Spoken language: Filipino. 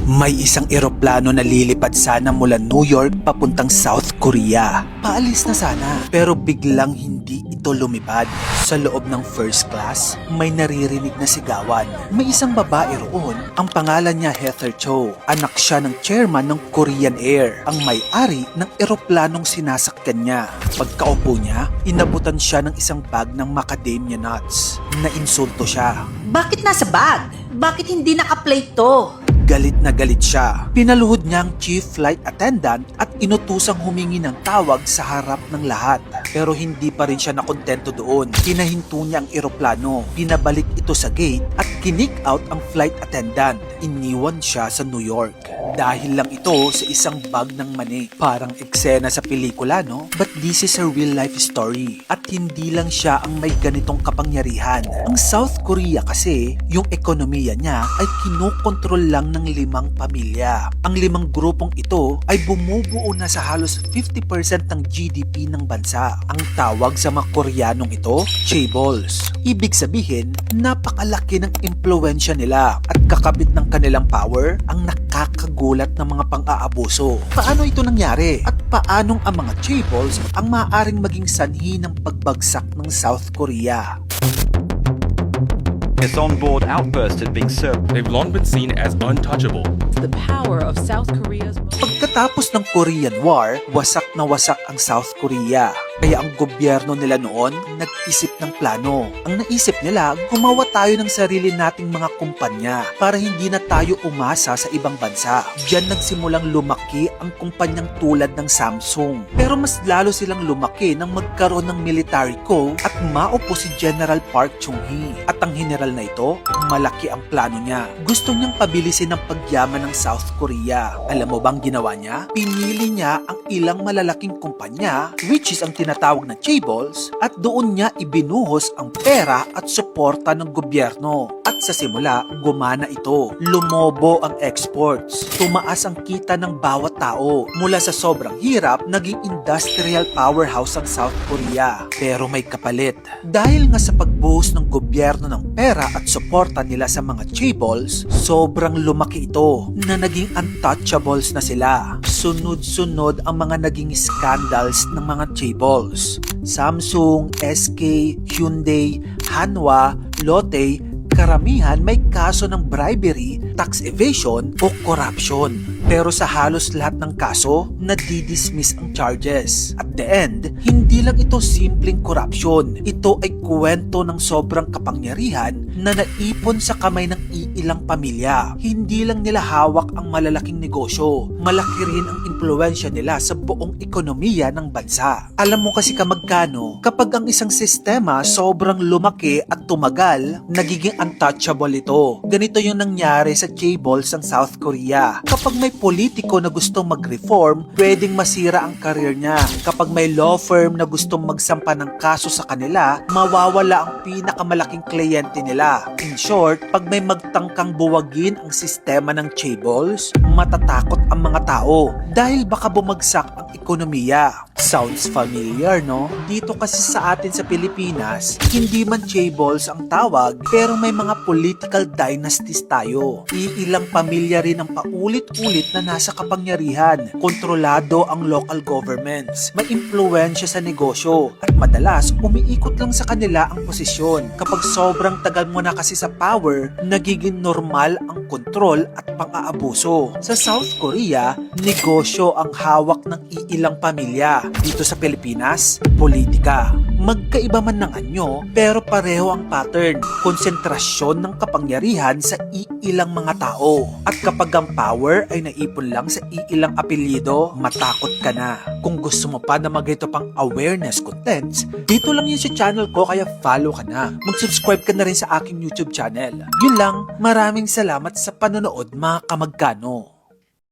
May isang eroplano na lilipad sana mula New York papuntang South Korea. Paalis na sana, pero biglang hindi ito lumipad. Sa loob ng first class, may naririnig na sigawan. May isang babae roon, ang pangalan niya Heather Cho. Anak siya ng chairman ng Korean Air, ang may-ari ng eroplanong sinasakyan niya. Pagkaupo niya, inabutan siya ng isang bag ng macadamia nuts. Nainsulto siya. Bakit nasa bag? Bakit hindi naka-plate to? Galit na galit siya. Pinaluhod niya ang chief flight attendant at inutusang humingi ng tawag sa harap ng lahat. Pero hindi pa rin siya nakontento doon. Pinahinto niya ang eroplano, pinabalik ito sa gate at kinik out ang flight attendant. Iniwan siya sa New York. Dahil lang ito sa isang bag ng mani. Parang eksena sa pelikula, no? But this is a real life story. At hindi lang siya ang may ganitong kapangyarihan. Ang South Korea kasi, yung ekonomiya niya ay kinukontrol lang ng 5 pamilya. Ang 5 grupong ito ay bumubuo na sa halos 50% ng GDP ng bansa. Ang tawag sa mga Koreanong ito, chaebols. Ibig sabihin, napakalaki ng impluensya nila at kakabit ng kanilang power ang nakakagulat ng mga pang-aabuso. Paano ito nangyari? At paanong ang mga chaebols ang maaaring maging sanhi ng pagbagsak ng South Korea? Its on-board outburst had been served. They've long been seen as untouchable. The power of South Korea's Pagkatapos ng Korean War, wasak na wasak ang South Korea. Kaya ang gobyerno nila noon nag-isip ng plano. Ang naisip nila, gumawa tayo ng sarili nating mga kumpanya para hindi na tayo umasa sa ibang bansa. Diyan nagsimulang lumaki ang kumpanyang tulad ng Samsung. Pero mas lalo silang lumaki nang magkaroon ng military coup at maupo si General Park Chung-hee. At ang general na ito, malaki ang plano niya. Gusto niyang pabilisin ang pagyaman ng South Korea. Alam mo bang ginawa niya? Pinili niya ang ilang malalaking kumpanya, which is ang tinatawag na chaebols, at doon niya ibinuhos ang pera at suporta ng gobyerno. At sa simula, gumana ito. Lumobo ang exports. Tumaas ang kita ng bawat tao. Mula sa sobrang hirap, naging industrial powerhouse ang South Korea. Pero may kapalit. Dahil nga sa pagbuhos ng gobyerno ng pera at suporta nila sa mga chaebols, sobrang lumaki ito na naging untouchables na sila. Sunod-sunod ang mga naging scandals ng mga chaebols. Samsung, SK, Hyundai, Hanwha, Lotte, karamihan may kaso ng bribery, tax evasion o corruption. Pero sa halos lahat ng kaso, nadidismiss ang charges. At the end, hindi lang ito simpleng corruption. Ito ay kwento ng sobrang kapangyarihan na naipon sa kamay ng iilang pamilya. Hindi lang nila hawak ang malalaking negosyo. Malaki rin ang impluensya nila sa buong ekonomiya ng bansa. Alam mo kasi kamagkano, kapag ang isang sistema sobrang lumaki at tumagal, nagiging untouchable ito. Ganito yung nangyari sa chaebols ng South Korea. Kapag may politiko na gustong mag-reform, pwedeng masira ang career niya. Kapag may law firm na gustong magsampa ng kaso sa kanila, mawawala ang pinakamalaking kliyente nila. In short, pag may magtangkang buwagin ang sistema ng chaebols, matatakot ang mga tao dahil baka bumagsak ang ekonomiya. Sounds familiar, no? Dito kasi sa atin sa Pilipinas, hindi man chaebols ang tawag, pero may mga political dynasties tayo. Iilang pamilya rin ang paulit-ulit na nasa kapangyarihan. Kontrolado ang local governments. May impluensya sa negosyo at madalas umiikot lang sa kanila ang posisyon. Kapag sobrang tagal mo na kasi sa power, nagiging normal ang kontrol at pang-aabuso. Sa South Korea, negosyo ang hawak ng iilang pamilya. Dito sa Pilipinas, politika. Magkaiba man ng anyo, pero pareho ang pattern. Konsentrasyon ng kapangyarihan sa iilang mga tao. At kapag ang power ay naipon lang sa iilang apelyido, matakot ka na. Kung gusto mo pa na magito pang awareness contents, dito lang yun sa channel ko, kaya follow ka na. Mag-subscribe ka na rin sa aking YouTube channel. Yun lang, maraming salamat sa panonood mga kamagkano.